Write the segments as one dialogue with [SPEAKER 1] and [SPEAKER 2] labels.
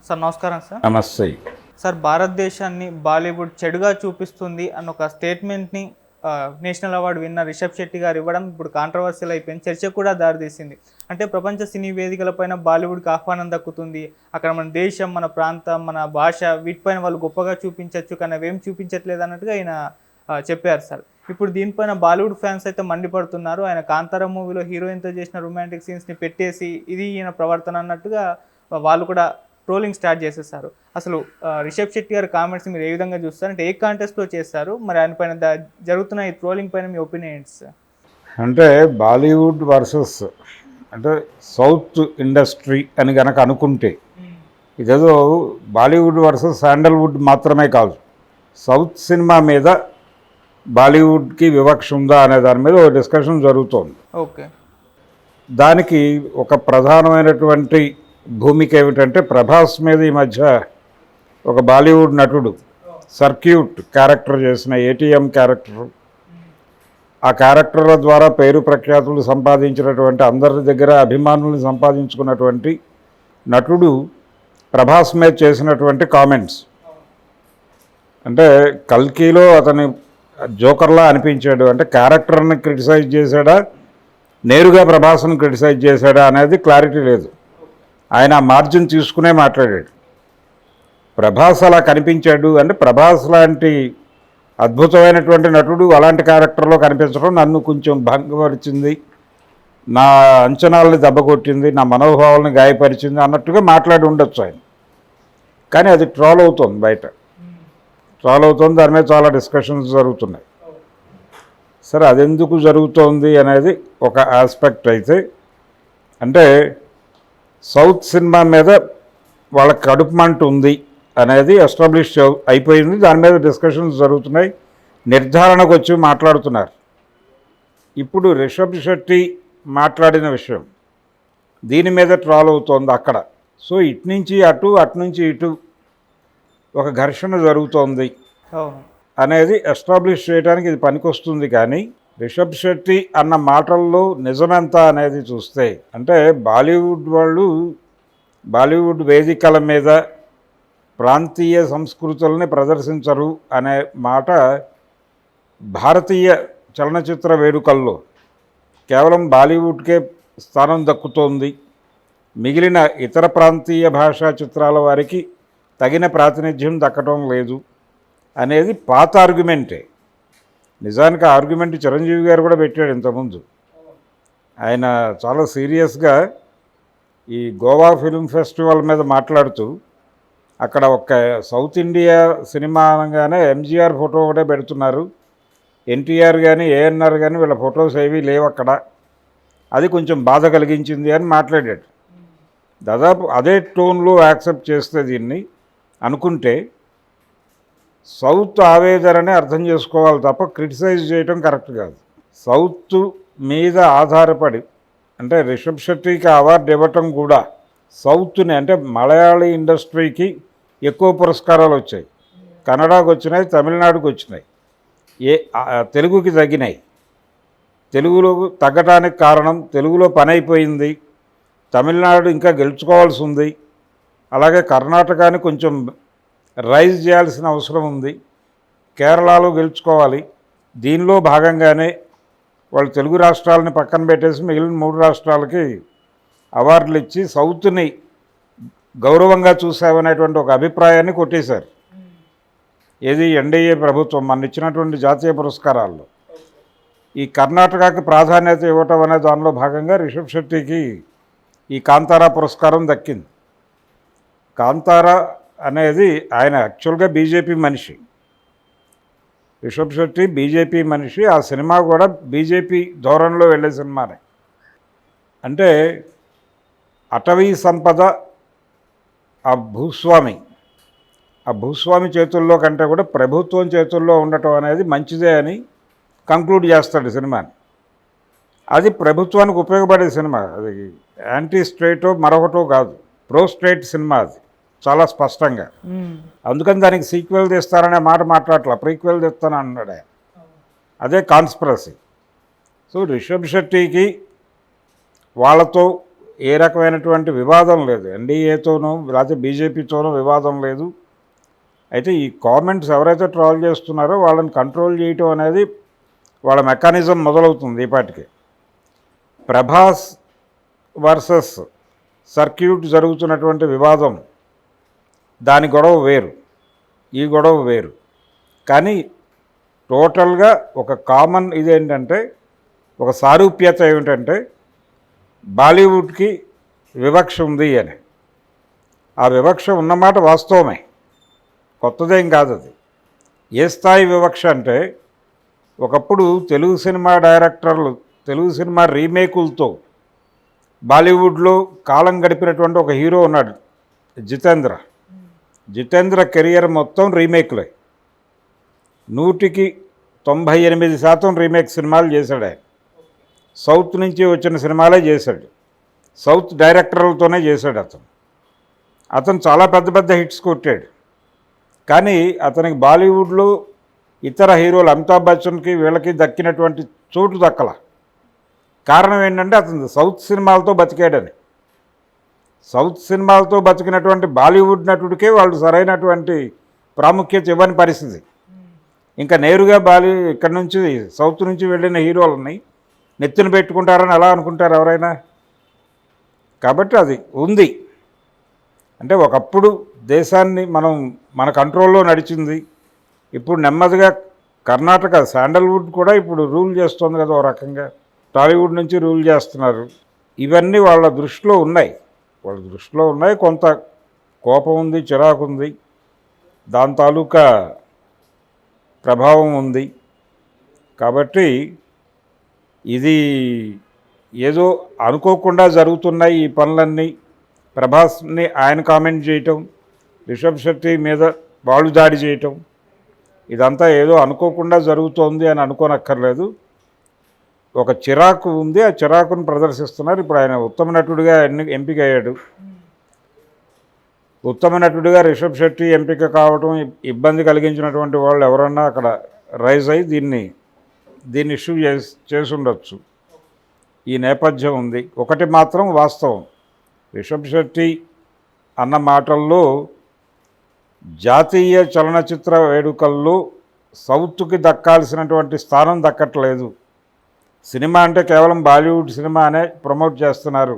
[SPEAKER 1] Sir నమస్కారం sir.
[SPEAKER 2] నమస్తే.
[SPEAKER 1] Sir భారతదేశాన్ని బాలీవుడ్ చెడుగా చూపిస్తుంది అన్న ఒక స్టేట్మెంట్ని నేషనల్ అవార్డు విన్న రిషబ్ శెట్టి గారు ఇవ్వడం ఇప్పుడు కాంట్రవర్షియల్ అయిపోయింది, చర్చకు కూడా దారితీసింది. అంటే ప్రపంచ సినీ వేదికలపైన బాలీవుడ్కి ఆహ్వానం దక్కుతుంది, అక్కడ మన దేశం, మన ప్రాంతం, మన భాష వీటిపైన వాళ్ళు గొప్పగా చూపించవచ్చు కానీ అవేం చూపించట్లేదు అన్నట్టుగా ఆయన చెప్పారు సార్. ఇప్పుడు దీనిపైన బాలీవుడ్ ఫ్యాన్స్ అయితే మండిపడుతున్నారు. ఆయన కాంతారా మూవీలో హీరోయిన్తో చేసిన రొమాంటిక్ సీన్స్ని పెట్టేసి ఇది ఈయన ప్రవర్తన అన్నట్టుగా వాళ్ళు కూడా ట్రోలింగ్ స్టార్ట్ చేసేసారు. అసలు రిషబ్ శెట్టి గారి కామెంట్స్ మీరు ఏ విధంగా చూస్తారు? అంటే ఏ కాంటెస్ట్లో చేస్తారు, మరి ఆయన పైన జరుగుతున్న ఈ ట్రోలింగ్ పైన మీ ఒపీనియన్ ఏంటి సార్?
[SPEAKER 2] అంటే బాలీవుడ్ వర్సెస్ అంటే సౌత్ ఇండస్ట్రీ అని కనుక అనుకుంటే ఇదేదో బాలీవుడ్ వర్సెస్ శాండల్వుడ్ మాత్రమే కాదు, సౌత్ సినిమా మీద బాలీవుడ్కి వివక్ష ఉందా అనే దాని మీద ఒక డిస్కషన్ జరుగుతోంది.
[SPEAKER 1] ఓకే,
[SPEAKER 2] దానికి ఒక ప్రధానమైనటువంటి భూమిక ఏమిటంటే ప్రభాస్ మీద ఈ మధ్య ఒక బాలీవుడ్ నటుడు సర్క్యూట్ క్యారెక్టర్ చేసిన ఏటీఎం క్యారెక్టర్, ఆ క్యారెక్టర్ల ద్వారా పేరు ప్రఖ్యాతులు సంపాదించినటువంటి అందరి దగ్గర అభిమానులను సంపాదించుకున్నటువంటి నటుడు ప్రభాస్ మీద చేసినటువంటి కామెంట్స్ అంటే కల్కీలో అతని జోకర్లా అనిపించాడు. అంటే క్యారెక్టర్ని క్రిటిసైజ్ చేశాడా, నేరుగా ప్రభాస్ను క్రిటిసైజ్ చేశాడా అనేది క్లారిటీ లేదు. ఆయన మార్జిన్ తీసుకునే మాట్లాడాడు. ప్రభాస్ అలా కనిపించాడు అంటే ప్రభాస్ లాంటి అద్భుతమైనటువంటి నటుడు అలాంటి క్యారెక్టర్లో కనిపించడం నన్ను కొంచెం భంగపరిచింది, నా అంచనాలని దెబ్బకొట్టింది, నా మనోభావాలను గాయపరిచింది అన్నట్టుగా మాట్లాడి ఉండొచ్చు ఆయన. కానీ అది ట్రోల్ అవుతుంది, బయట ట్రోల్ అవుతుంది, దాని మీద చాలా డిస్కషన్స్ జరుగుతున్నాయి. సరే, అదెందుకు జరుగుతోంది అనేది ఒక ఆస్పెక్ట్ అయితే, అంటే సౌత్ సినిమా మీద వాళ్ళకి కడుపు మంట ఉంది అనేది ఎస్టాబ్లిష్ అయిపోయింది. దాని మీద డిస్కషన్స్ జరుగుతున్నాయి, నిర్ధారణకు వచ్చి మాట్లాడుతున్నారు. ఇప్పుడు రిషబ్ శెట్టి మాట్లాడిన విషయం దీని మీద ట్రాల్ అవుతోంది అక్కడ. సో ఇటు నుంచి అటు, అటు నుంచి ఇటు ఒక ఘర్షణ జరుగుతోంది అనేది ఎస్టాబ్లిష్ చేయడానికి ఇది పనికొస్తుంది. కానీ రిషబ్ శెట్టి అన్న మాటల్లో నిజమెంత అనేది చూస్తే, అంటే బాలీవుడ్ వాళ్ళు బాలీవుడ్ వేదికల మీద ప్రాంతీయ సంస్కృతులని ప్రదర్శించరు అనే మాట భారతీయ చలనచిత్ర వేడుకల్లో కేవలం బాలీవుడ్కే స్థానం దక్కుతోంది, మిగిలిన ఇతర ప్రాంతీయ భాషా చిత్రాల వారికి తగిన ప్రాతినిధ్యం దక్కటం లేదు అనేది పాత ఆర్గ్యుమెంటే. నిజానికి ఆ ఆర్గ్యుమెంట్ చిరంజీవి గారు కూడా పెట్టాడు ఇంతకుముందు. ఆయన చాలా సీరియస్గా ఈ గోవా ఫిల్మ్ ఫెస్టివల్ మీద మాట్లాడుతూ అక్కడ ఒక సౌత్ ఇండియా సినిమా అనగానే ఎంజీఆర్ ఫోటో ఒకటే పెడుతున్నారు, ఎన్టీఆర్ కానీ ఏఎన్ఆర్ కానీ వీళ్ళ ఫొటోస్ ఏవీ లేవు అక్కడ, అది కొంచెం బాధ కలిగించింది అని మాట్లాడాడు. దాదాపు అదే టోన్లో యాక్సెప్ట్ చేస్తే దీన్ని అనుకుంటే సౌత్ ఆవేదననే అర్థం చేసుకోవాలి తప్ప క్రిటిసైజ్ చేయటం కరెక్ట్ కాదు. సౌత్ మీద ఆధారపడి అంటే రిషబ్ శెట్టికి అవార్డు ఇవ్వటం కూడా సౌత్ని అంటే మలయాళీ ఇండస్ట్రీకి ఎక్కువ పురస్కారాలు వచ్చాయి, కన్నడకు వచ్చినాయి, తమిళనాడుకు వచ్చినాయి, తెలుగుకి తగ్గినాయి. తెలుగులో తగ్గటానికి కారణం తెలుగులో పని అయిపోయింది, తమిళనాడు ఇంకా గెలుచుకోవాల్సి ఉంది, అలాగే కర్ణాటకని కొంచెం రైజ్ చేయాల్సిన అవసరం ఉంది, కేరళలో గెలుచుకోవాలి. దీనిలో భాగంగానే వాళ్ళు తెలుగు రాష్ట్రాలని పక్కన పెట్టేసి మిగిలిన 3 రాష్ట్రాలకి అవార్డులు ఇచ్చి సౌత్ని గౌరవంగా చూసామనేటువంటి ఒక అభిప్రాయాన్ని కొట్టేశారు. ఏది ఎన్డీఏ ప్రభుత్వం మన ఇచ్చినటువంటి జాతీయ పురస్కారాల్లో ఈ కర్ణాటకకి ప్రాధాన్యత ఇవ్వటం అనే దానిలో భాగంగా రిషబ్ శెట్టికి ఈ కాంతారా పురస్కారం దక్కింది. కాంతారా అనేది ఆయన యాక్చువల్గా బీజేపీ మనిషి, రిషబ్ శెట్టి బీజేపీ మనిషి, ఆ సినిమా కూడా బీజేపీ ధోరణిలో వెళ్ళే సినిమానే. అంటే అటవీ సంపద ఆ భూస్వామి చేతుల్లో కంటే కూడా ప్రభుత్వం చేతుల్లో ఉండటం అనేది మంచిదే అని కంక్లూడ్ చేస్తాడు సినిమాని. అది ప్రభుత్వానికి ఉపయోగపడే సినిమా, అది యాంటీ స్టేటో మరొకటో కాదు, ప్రో స్టేట్ సినిమా అది చాలా స్పష్టంగా. అందుకని దానికి సీక్వెల్ తీస్తారనే మాట మాట్లాడట్లా, ప్రీక్వెల్ తీస్తాను అన్నాడు ఆయన. అదే కాన్స్పిరసీ. సో రిషబ్ శెట్టికి వాళ్ళతో ఏ రకమైనటువంటి వివాదం లేదు, ఎన్డీఏతోనూ లేకపోతే బీజేపీతోనూ వివాదం లేదు. అయితే ఈ కామెంట్స్ ఎవరైతే ట్రోల్ చేస్తున్నారో వాళ్ళని కంట్రోల్ చేయటం అనేది వాళ్ళ మెకానిజం మొదలవుతుంది. ఈ పాటికి ప్రభాస్ వర్సెస్ సర్క్యూట్ జరుగుతున్నటువంటి వివాదం, దాని గొడవ వేరు, ఈ గొడవ వేరు. కానీ టోటల్గా ఒక కామన్ ఇదేంటంటే, ఒక సారూప్యత ఏమిటంటే బాలీవుడ్కి వివక్ష ఉంది అని. ఆ వివక్ష ఉన్నమాట వాస్తవమే, కొత్తదేం కాదు అది. ఏ స్థాయి వివక్ష అంటే, ఒకప్పుడు తెలుగు సినిమా డైరెక్టర్లు తెలుగు సినిమా రీమేకులతో బాలీవుడ్లో కాలం గడిపినటువంటి ఒక హీరో ఉన్నాడు, జితేంద్ర కెరియర్ మొత్తం రీమేక్లే. 98% రీమేక్ సినిమాలు చేశాడు ఆయన. సౌత్ నుంచి వచ్చిన సినిమాలే చేశాడు, సౌత్ డైరెక్టర్లతోనే చేశాడు అతను చాలా పెద్ద పెద్ద హిట్స్ కొట్టాడు. కానీ అతనికి బాలీవుడ్లో ఇతర హీరోలు అమితాబ్ బచ్చన్కి వీళ్ళకి దక్కినటువంటి చోటు దక్కల. కారణం ఏంటంటే అతను సౌత్ సినిమాలతో బతికాడని. సౌత్ సినిమాలతో బతికినటువంటి బాలీవుడ్ నటుడికే వాళ్ళు సరైనటువంటి ప్రాముఖ్యత ఇవ్వని పరిస్థితి. ఇంకా నేరుగా ఇక్కడి నుంచి సౌత్ నుంచి వెళ్ళిన హీరోలని నెత్తిన పెట్టుకుంటారని ఎలా అనుకుంటారు ఎవరైనా? కాబట్టి అది ఉంది. అంటే ఒకప్పుడు దేశాన్ని మన కంట్రోల్లో నడిచింది. ఇప్పుడు నెమ్మదిగా కర్ణాటక శాండల్వుడ్ కూడా ఇప్పుడు రూల్ చేస్తుంది కదా, ఓ రకంగా టాలీవుడ్ నుంచి రూల్ చేస్తున్నారు. ఇవన్నీ వాళ్ళ దృష్టిలో ఉన్నాయి, కొంత కోపం ఉంది, చిరాకు ఉంది, దాని తాలూకా ప్రభావం ఉంది. కాబట్టి ఇది ఏదో అనుకోకుండా జరుగుతున్నాయి ఈ పనులన్నీ. ప్రభాస్ని ఆయన కామెంట్ చేయటం, రిషబ్ శెట్టి మీద వాళ్ళు దాడి చేయటం, ఇదంతా ఏదో అనుకోకుండా జరుగుతోంది అని అనుకోనక్కర్లేదు. ఒక చిరాకు ఉంది, ఆ చిరాకును ప్రదర్శిస్తున్నారు. ఇప్పుడు ఆయన ఉత్తమ నటుడిగా ఎంపిక అయ్యాడు. ఉత్తమ నటుడిగా రిషబ్ శెట్టి ఎంపిక కావటం ఇబ్బంది కలిగించినటువంటి వాళ్ళు ఎవరన్నా అక్కడ రైజ్ అయ్యి దీన్ని ఇష్యూ చేసి ఉండొచ్చు. ఈ నేపథ్యం ఉంది. ఒకటి మాత్రం వాస్తవం, రిషబ్ శెట్టి అన్న మాటల్లో జాతీయ చలనచిత్ర వేడుకల్లో సౌత్కి దక్కాల్సినటువంటి స్థానం దక్కట్లేదు. సినిమా అంటే కేవలం బాలీవుడ్ సినిమా అనే ప్రమోట్ చేస్తున్నారు,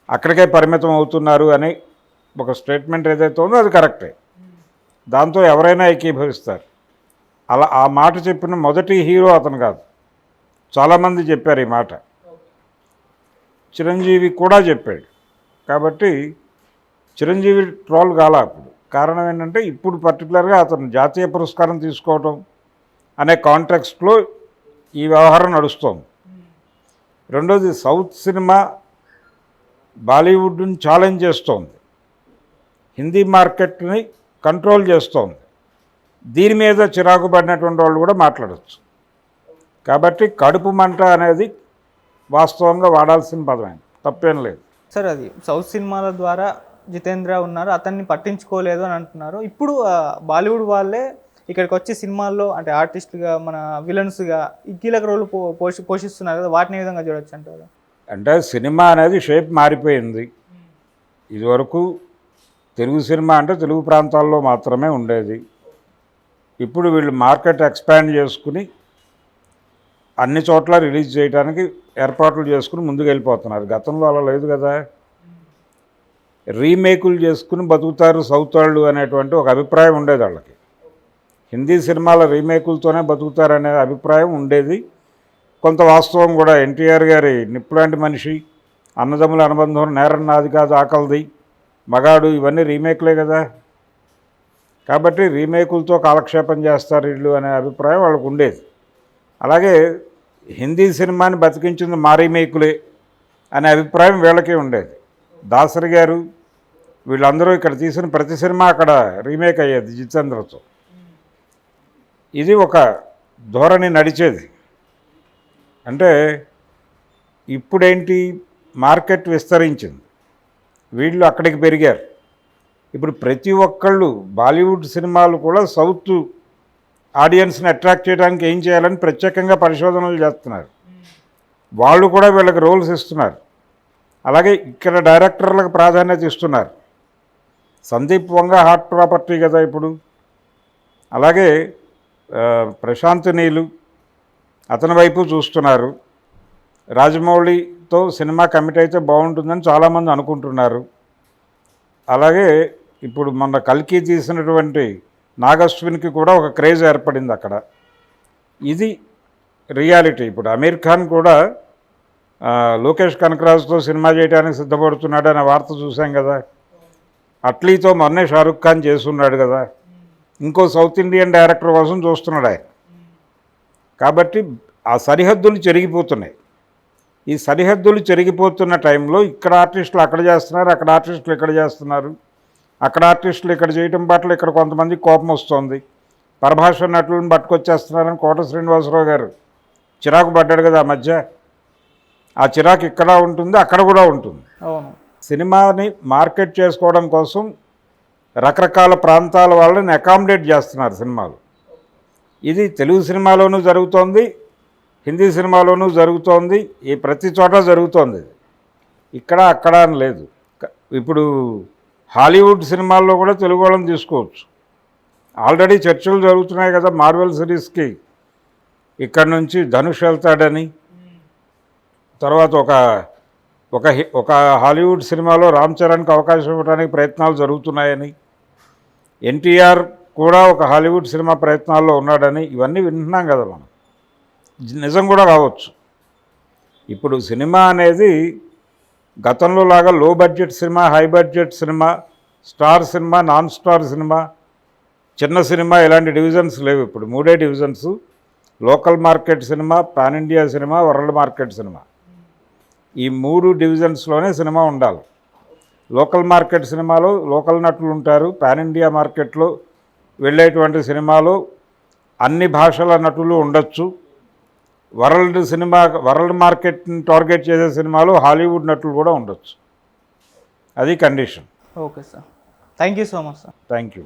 [SPEAKER 2] అక్కడికే పరిమితం అవుతున్నారు అని ఒక స్టేట్మెంట్ ఏదైతే ఉందో అది కరెక్టే. దాంతో ఎవరైనా ఏకీభవిస్తారు. అలా ఆ మాట చెప్పిన మొదటి హీరో అతను కాదు, చాలామంది చెప్పారు ఈ మాట. చిరంజీవి కూడా చెప్పాడు. కాబట్టి చిరంజీవి ట్రోల్ కాలా అప్పుడు. కారణం ఏంటంటే ఇప్పుడు పర్టికులర్గా అతను జాతీయ పురస్కారం తీసుకోవటం అనే కాంటెక్స్ట్లో ఈ వ్యవహారం నడుస్తోంది. రెండోది, సౌత్ సినిమా బాలీవుడ్ని ఛాలెంజ్ చేస్తోంది, హిందీ మార్కెట్ని కంట్రోల్ చేస్తోంది. దీని మీద చిరాకు పడినటువంటి వాళ్ళు కూడా మాట్లాడచ్చు. కాబట్టి కడుపు మంట అనేది వాస్తవంగా వాడాల్సిన పదమే, తప్పేం లేదు.
[SPEAKER 1] సార్, అది సౌత్ సినిమాల ద్వారా జితేంద్ర ఉన్నారు, అతన్ని పట్టించుకోలేదు అని అంటున్నారు. ఇప్పుడు బాలీవుడ్ వాళ్ళే ఇక్కడికి వచ్చి సినిమాల్లో అంటే ఆర్టిస్ట్గా, మన విలన్స్గా ఈ కీలక రోల్ పోషిస్తున్నారు కదా, వాటిని ఏ విధంగా చూడొచ్చు అంటారు?
[SPEAKER 2] అంటే సినిమా అనేది షేప్ మారిపోయింది. ఇదివరకు తెలుగు సినిమా అంటే తెలుగు ప్రాంతాల్లో మాత్రమే ఉండేది. ఇప్పుడు వీళ్ళు మార్కెట్ ఎక్స్పాండ్ చేసుకుని అన్ని చోట్ల రిలీజ్ చేయడానికి ఏర్పాట్లు చేసుకుని ముందుకు వెళ్ళిపోతున్నారు. గతంలో అలా లేదు కదా. రీమేకులు చేసుకుని బతుకుతారు సౌత్ వాళ్ళు అనేటువంటి ఒక అభిప్రాయం ఉండేది వాళ్ళకి. హిందీ సినిమాల రీమేకులతోనే బతుకుతారనే అభిప్రాయం ఉండేది. కొంత వాస్తవం కూడా. ఎన్టీఆర్ గారి నిప్పులాంటి మనిషి, అన్నదమ్ముల అనుబంధం, నేరం నాది కాదు ఆకలిది, మగాడు, ఇవన్నీ రీమేక్లే కదా. కాబట్టి రీమేకులతో కాలక్షేపం చేస్తారు వీళ్ళు అనే అభిప్రాయం వాళ్ళకు ఉండేది. అలాగే హిందీ సినిమాని బతికించింది మా రీమేకులే అనే అభిప్రాయం వీళ్ళకే ఉండేది. దాసరి గారు వీళ్ళందరూ ఇక్కడ తీసిన ప్రతి సినిమా అక్కడ రీమేక్ అయ్యేది జితేంద్రతో. ఇది ఒక ధోరణి నడిచేది. అంటే ఇప్పుడేంటి, మార్కెట్ విస్తరించింది, వీళ్ళు అక్కడికి పెరిగారు. ఇప్పుడు ప్రతి ఒక్కళ్ళు బాలీవుడ్ సినిమాలు కూడా సౌత్ ఆడియన్స్ని అట్రాక్ట్ చేయడానికి ఏం చేయాలని ప్రత్యేకంగా పరిశోధనలు చేస్తున్నారు. వాళ్ళు కూడా వీళ్ళకి రోల్స్ ఇస్తున్నారు. అలాగే ఇక్కడ డైరెక్టర్లకు ప్రాధాన్యత ఇస్తున్నారు. సందీప్ వంగ హాట్ ప్రాపర్టీ కదా ఇప్పుడు. అలాగే ప్రశాంత్ నీలు అతని వైపు చూస్తున్నారు. రాజమౌళితో సినిమా కమిట్ అయితే బాగుంటుందని చాలామంది అనుకుంటున్నారు. అలాగే ఇప్పుడు మొన్న కల్కి తీసినటువంటి నాగశ్విన్కి కూడా ఒక క్రేజ్ ఏర్పడింది అక్కడ. ఇది రియాలిటీ. ఇప్పుడు అమీర్ ఖాన్ కూడా లోకేష్ కనకరాజుతో సినిమా చేయడానికి సిద్ధపడుతున్నాడు అనే వార్త చూసాం కదా. అట్లీతో మొన్నే షారుఖ్ ఖాన్ చేస్తున్నాడు కదా. ఇంకో సౌత్ ఇండియన్ డైరెక్టర్ కోసం చూస్తున్నాడు ఆయన. కాబట్టి ఆ సరిహద్దులు చెరిగిపోతున్నాయి. ఈ సరిహద్దులు చెరిగిపోతున్న టైంలో ఇక్కడ ఆర్టిస్టులు అక్కడ చేస్తున్నారు, అక్కడ ఆర్టిస్టులు ఇక్కడ చేస్తున్నారు, అక్కడ ఆర్టిస్టులు ఇక్కడ చేయటం పట్ల ఇక్కడ కొంతమంది కోపం వస్తుంది. పరభాష నటులను పట్టుకొచ్చేస్తున్నారని కోట శ్రీనివాసరావు గారు చిరాకు పడ్డాడు కదా ఆ మధ్య. ఆ చిరాకు ఇక్కడ ఉంటుంది, అక్కడ కూడా ఉంటుంది.
[SPEAKER 1] అవును.
[SPEAKER 2] సినిమాని మార్కెట్ చేసుకోవడం కోసం రకరకాల ప్రాంతాల వాళ్ళని అకామిడేట్ చేస్తున్నారు సినిమాలు. ఇది తెలుగు సినిమాలోనూ జరుగుతోంది, హిందీ సినిమాలోనూ జరుగుతోంది, ఈ ప్రతి చోట జరుగుతోంది. ఇక్కడ అక్కడ అని లేదు. ఇప్పుడు హాలీవుడ్ సినిమాల్లో కూడా తెలుగు వాళ్ళని తీసుకోవచ్చు. ఆల్రెడీ చర్చలు జరుగుతున్నాయి కదా మార్వెల్ సిరీస్కి. ఇక్కడ నుంచి ధనుష్ వెళ్తాడని, తర్వాత ఒక హాలీవుడ్ సినిమాలో రామ్ చరణ్కి అవకాశం ఇవ్వడానికి ప్రయత్నాలు జరుగుతున్నాయని, ఎన్టీఆర్ కూడా ఒక హాలీవుడ్ సినిమా ప్రయత్నాల్లో ఉన్నాడని, ఇవన్నీ వింటున్నాం కదా మనం. నిజం కూడా కావచ్చు. ఇప్పుడు సినిమా అనేది గతంలో లాగా లో budget cinema, high budget cinema, star cinema, non star cinema, చిన్న సినిమా ఇలాంటి డివిజన్స్ లేవు. ఇప్పుడు 3 divisions: local market cinema, pan India cinema, world market cinema. ఈ 3 డివిజన్స్లోనే సినిమా ఉండాలి. లోకల్ మార్కెట్ సినిమాలో లోకల్ నటులు ఉంటారు. పాన్ ఇండియా మార్కెట్లో వెళ్ళేటువంటి సినిమాలో అన్ని భాషల నటులు ఉండొచ్చు. వరల్డ్ మార్కెట్ని టార్గెట్ చేసే సినిమాలో హాలీవుడ్ నటులు కూడా ఉండొచ్చు. అది condition.
[SPEAKER 1] Okay sir, thank you so much sir.
[SPEAKER 2] Thank you.